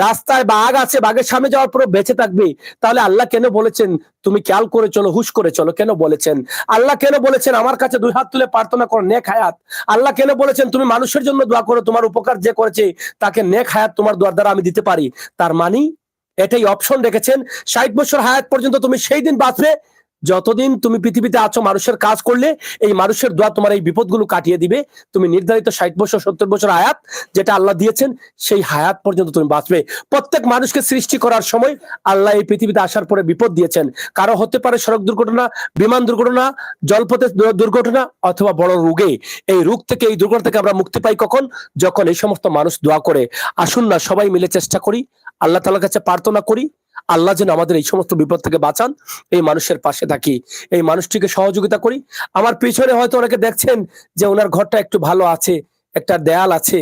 রাস্তায় বাঘ আছে বাঘের সামনে যাওয়ার পরেও বেঁচে থাকবে, তাহলে আল্লাহ কেন বলেছেন তুমি খেয়াল করে চলো, হুশ করে চলো? কেন বলেছেন? আল্লাহ কেন বলেছেন আমার কাছে 2 হাত তুলে প্রার্থনা করো নেক হায়াত? আল্লাহ কেন বলেছেন তুমি মানুষের জন্য দোয়া করো, তোমার উপকার যে করেছে তাকে নেক হায়াত তোমার দোয়ার দ্বারা আমি দিতে পারি? তার মানে এটাই অপশন রেখেছেন 60 বছর হায়াত পর্যন্ত তুমি সেই দিন বাঁচবে যতদিন তুমি পৃথিবীতে আছো। মানুষের কাজ করলে এই মানুষের দোয়া তোমার এই বিপদগুলো কাটিয়ে দিবে। তুমি নির্ধারিত 60 বছর 70 বছর হায়াত যেটা আল্লাহ দিয়েছেন সেই হায়াত পর্যন্ত তুমি বাঁচবে। প্রত্যেক মানুষকে সৃষ্টি করার সময় আল্লাহ এই পৃথিবীতে আসার পরে বিপদ দিয়েছেন। কারো হতে পারে সড়ক দুর্ঘটনা, বিমান দুর্ঘটনা, জলপথে দুর্ঘটনা, অথবা বড় রোগে। এই রোগ থেকে, এই দুর্ঘটনা থেকে আমরা মুক্তি পাই কখন? যখন এই সমস্ত মানুষ দোয়া করে। আসুন না সবাই মিলে চেষ্টা করি, আল্লাহ তাআলার কাছে প্রার্থনা করি আল্লাহ যেন আমাদের এই সমস্ত বিপদ থেকে বাঁচান। এই মানুষের পাশে থাকি, এই মানুষটিকে সহযোগিতা করি। আমার পিছনে হয়তো অনেকে দেখছেন যে ওনার ঘরটা একটু ভালো আছে, একটা দেয়াল আছে,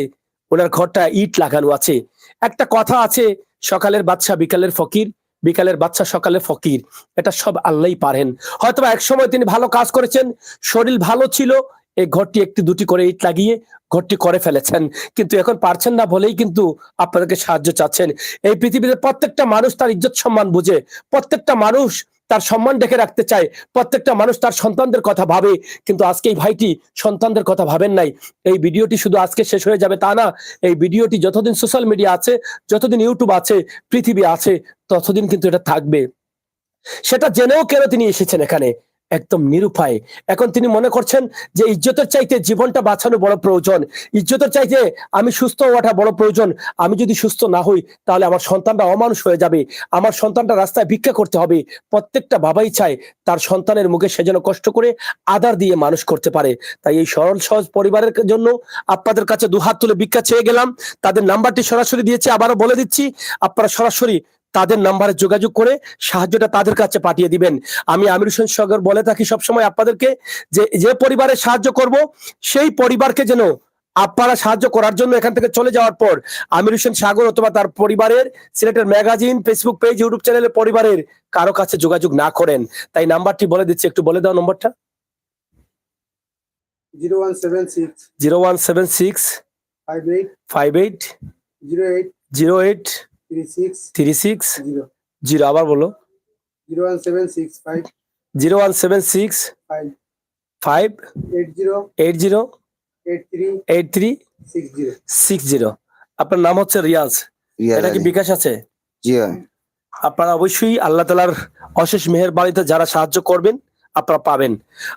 ওনার ঘরটা ইট লাগানো আছে। একটা কথা আছে, সকালের বাদশা বিকালের ফকির, বিকালের বাদশা সকালের ফকির। এটা সব আল্লাহই পারেন। হয়তো এক সময় তিনি ভালো কাজ করেছেন, শরীর ভালো ছিল, এই ঘরটি 1-2টি করে ইট লাগিয়ে ঘরটি করে ফেলেছেন, কিন্তু এখন পারছেন না বলেই কিন্তু আপনাদেরকে সাহায্য চাচ্ছেন। এই পৃথিবীতে প্রত্যেকটা মানুষ তার ইজ্জত সম্মান বুঝে, প্রত্যেকটা মানুষ তার সম্মান ঢেকে রাখতে চায়, প্রত্যেকটা মানুষ তার সন্তানদের কথা ভাবে। কিন্তু আজকে এই ভাইটি সন্তানদের কথা ভাবেন নাই। এই ভিডিওটি শুধু আজকে শেষ হয়ে যাবে তা না, এই ভিডিওটি যতদিন সোশ্যাল মিডিয়া আছে, যতদিন ইউটিউব আছে, পৃথিবী আছে, ততদিন কিন্তু এটা থাকবে। সেটা জেনেও কেন তিনি এসেছেন এখানে? একদম নিরুপায়। এখন তিনি মনে করছেন যে ইজ্জতের চাইতে জীবনটা বাঁচানো বড় প্রয়োজন, ইজ্জতের চাইতে আমি সুস্থ হওয়াটা বড় প্রয়োজন। আমি যদি সুস্থ না হই তাহলে আমার সন্তানটা অমানুষ হয়ে যাবে, আমার সন্তানটা রাস্তায় ভিক্ষা করতে হবে। প্রত্যেকটা বাবাই চায় তার সন্তানের মুখে সে যেন কষ্ট করে আদার দিয়ে মানুষ করতে পারে। তাই এই সরল সহজ পরিবারের জন্য আপনাদের কাছে 2 হাত তুলে ভিক্ষা চেয়ে গেলাম। তাদের নাম্বারটি সরাসরি দিয়েছি, আবারও বলে দিচ্ছি, আপনারা সরাসরি তাদের নাম্বারে যোগাযোগ করে সাহায্যটা তাদের কাছে পাঠিয়ে দিবেন। আমি আমির হোসেন সগর বলে থাকি সবসময় আপনাদেরকে যে পরিবারের সাহায্য করব সেই পরিবারকে যেন আপনারা সাহায্য করার জন্য এখান থেকে চলে যাওয়ার পর আমির হোসেন সাগর অথবা তার পরিবারের, সিলেটের ম্যাগাজিন, ফেসবুক পেজ, ইউটিউব চ্যানেলের পরিবারের কারো কাছে যোগাযোগ না করেন। তাই নাম্বারটি বলে দিচ্ছি, একটু বলে দাও নম্বরটা। 0176 0176 58 58 08 08 36 36 0 0। আবার বলো। 01765 0176 5 5 80 80 83 83 60 60। আপনার নাম হচ্ছে রিয়াজ, রিয়াজ এটা কি আলী। বিকাশ আছে? জি হয়। আপনারা অবশ্যই আল্লাহ তাআলার অশেষ মেহেরবানিতে যারা সাহায্য করবেন আপনারা পাবেন।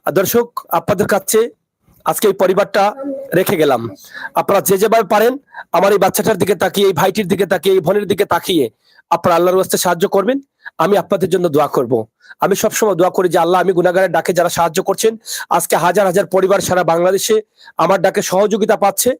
আর দর্শক, আপনাদের কাছে আজকে এই পরিবারটা রেখে গেলাম। আপনারা যে যেভাবে পারেন আমার এই বাচ্চাটার দিকে তাকিয়ে, এই ভাইটির দিকে তাকিয়ে, এই বোনের দিকে তাকিয়ে আপনারা আল্লাহর ওয়াস্তে সাহায্য করবেন। আমি আপনাদের জন্য দোয়া করব। আমি সবসময় দোয়া করি যে আল্লাহ, আমি গুনাহগারের ডাকে যারা সাহায্য করছেন, আজকে হাজার হাজার পরিবার সারা বাংলাদেশে আমার ডাকে সহযোগিতা পাচ্ছে।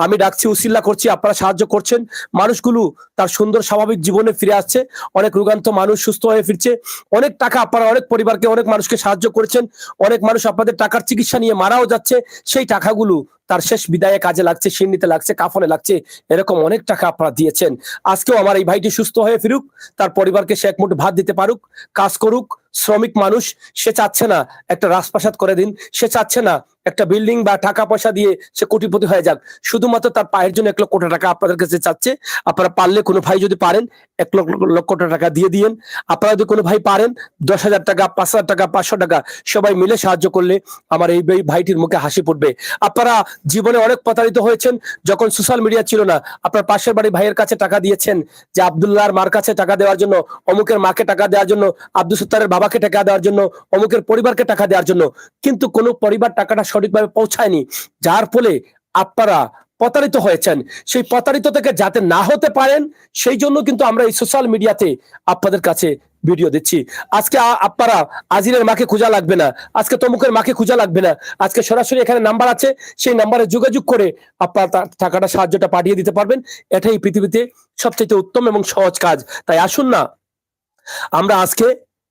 আমি ডাকছি, উসিল্লা করছি, আপনারা সাহায্য করছেন। মানুষগুলো তার সুন্দর স্বাভাবিক জীবনে ফিরে আসছে, অনেক রোগান্ত মানুষ সুস্থ হয়ে ফিরছে। অনেক টাকা আপনারা অনেক পরিবারকে, অনেক মানুষকে সাহায্য করেছেন। অনেক মানুষ আপনাদের টাকার চিকিৎসা নিয়ে মারাও যাচ্ছে। সেই টাকাগুলো তার শেষ বিদায়ে কাজে লাগছে, সিন্নিতে লাগছে, কাফনে লাগছে। এরকম অনেক টাকা আপনারা দিয়েছেন। আজকেও আমার এই ভাইটি সুস্থ হয়ে ফিরুক, তার পরিবারকে সে এক মুঠো ভাত দিতে পারুক, কাজ করুক। শ্রমিক মানুষ, সে চাচ্ছে না একটা রাজপ্রাসাদ করে দিন, সে চাচ্ছে না একটা বিল্ডিং বা টাকা পয়সা দিয়ে সে কোটিপতি হয়ে যাক। শুধুমাত্র তার পায়ের জন্য 1 লক্ষ টাকা আপনাদের কাছে চাচ্ছে। আপনারা পারলে, কোনো ভাই যদি পারেন 1 লক্ষ টাকা দিয়ে দিয়েন। আপনারা যদি কোনো ভাই পারেন 10,000 টাকা, 5,000 টাকা, 500 টাকা, সবাই মিলে সাহায্য করলে আমার এই ভাইটির মুখে হাসি ফুটবে। আপনারা জীবনে অনেক প্রতারিত হয়েছেন, যখন সোশ্যাল মিডিয়া ছিল না। আপনার পাশের বাড়ি ভাইয়ের কাছে টাকা দিয়েছেন যে আব্দুল্লাহর মার কাছে টাকা দেওয়ার জন্য, অমুকের মাকে টাকা দেওয়ার জন্য, আব্দুল সত্তারের বাবাকে টাকা দেওয়ার জন্য, অমুকের পরিবারকে টাকা দেওয়ার জন্য, কিন্তু কোনো পরিবার টাকাটা সঠিকভাবে পৌঁছায়নি, যার ফলে আপনারা প্রতারিত হয়েছেন। সেই প্রতারিত থেকে যাতে না হতে পারেন সেই জন্য কিন্তু আমরা এই সোশ্যাল মিডিয়াতে আপনাদের কাছে ভিডিও দিচ্ছি। আজকে আপনারা আজিরের মাকে খোঁজা লাগবে না, আজকে তমুকের মাকে খোঁজা লাগবে না। আজকে সরাসরি এখানে নাম্বার আছে, সেই নাম্বারে যোগাযোগ করে আপনারা টাকাটা, সাহায্যটা পাঠিয়ে দিতে পারবেন। এটাই পৃথিবীতে সবচেয়ে উত্তম এবং সহজ কাজ। তাই আসুন না আমরা আজকে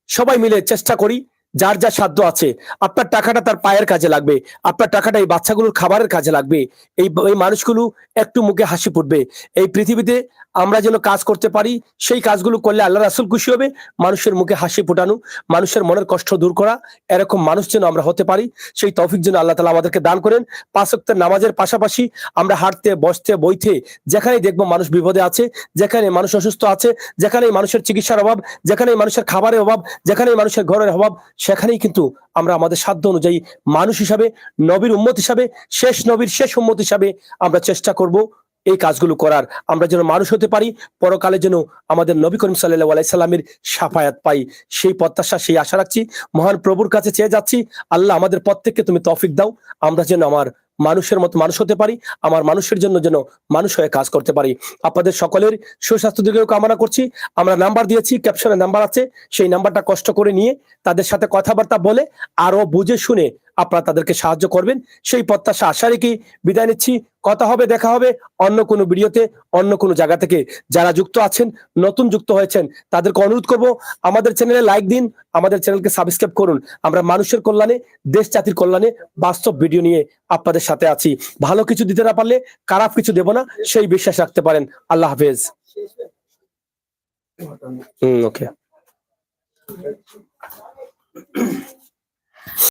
সবাই মিলে চেষ্টা করি, যার যা সাধ্য আছে। আপনার টাকাটা তার পায়ের কাজে লাগবে, আপনার টাকাটা এই বাচ্চাগুলোর খাবারের কাজে লাগবে, এই মানুষগুলো একটু মুখে হাসি ফুটবে। এই পৃথিবীতে আমরা যেন কাজ করতে পারি, সেই কাজগুলো করলে আল্লাহ রাসূল খুশি হবে। মানুষের মুখে হাসি ফোটানো, মানুষের মনের কষ্ট দূর করা, এরকম মানুষ যেন আমরা হতে পারি, সেই তৌফিক যেন আল্লাহ তাআলা আমাদেরকে দান করেন। 5 ওয়াক্তের নামাজের পাশাপাশি আমরা হাঁটতে, বসতে, বইতে যেখানেই দেখবো মানুষ বিপদে আছে, যেখানে মানুষ অসুস্থ আছে, যেখানেই মানুষের চিকিৎসার অভাব, যেখানেই মানুষের খাবারের অভাব, যেখানেই মানুষের ঘরের অভাব, সেখানেই কিন্তু আমরা আমাদের সাধ্য অনুযায়ী মানুষ হিসাবে, নবীর উম্মত হিসাবে, শেষ নবীর শেষ উম্মত হিসাবে আমরা চেষ্টা করব এই কাজগুলো করার। আমরা যেন মানুষ হতে পারি, পরকালে যেন আমাদের নবী করিম সাল্লাল্লাহু আলাইহি সাল্লামের শাফায়াত পাই, সেই প্রত্যাশা, সেই আশা রাখছি। মহান প্রভুর কাছে চেয়ে যাচ্ছি, আল্লাহ আমাদের প্রত্যেককে তুমি তৌফিক দাও, আমরা যেন আমার মানুষের মতো মানুষ হতে পারি, আমার মানুষের জন্য যেন মানুষ হয়ে কাজ করতে পারি। আপনাদের সকলের সুস্বাস্থ্য দীর্ঘায়ু কামনা করছি। আমরা নাম্বার দিয়েছি, ক্যাপশনে নাম্বার আছে, সেই নাম্বারটা কষ্ট করে নিয়ে তাদের সাথে কথাবার্তা বলে আরো বুঝে শুনে আপনারা তাদেরকে সাহায্য করবেন, সেই প্রত্যাশা আশা রেখে বিদায় নিচ্ছি। কথা হবে, দেখা হবে অন্য কোনো ভিডিওতে, অন্য কোনো জায়গা থেকে। যারা যুক্ত আছেন, নতুন যুক্ত হয়েছেন, তাদেরকে অনুরোধ করব আমাদের চ্যানেলে লাইক দিন, আমাদের চ্যানেলকে সাবস্ক্রাইব করুন। আমরা মানুষের কল্যাণে, দেশ জাতির কল্যাণে বাস্তব ভিডিও নিয়ে আপনাদের সাথে আছি। ভালো কিছু দিতে না পারলে খারাপ কিছু দেব না, সেই বিশ্বাস রাখতে পারেন। আল্লাহ হাফেজ। ওকে।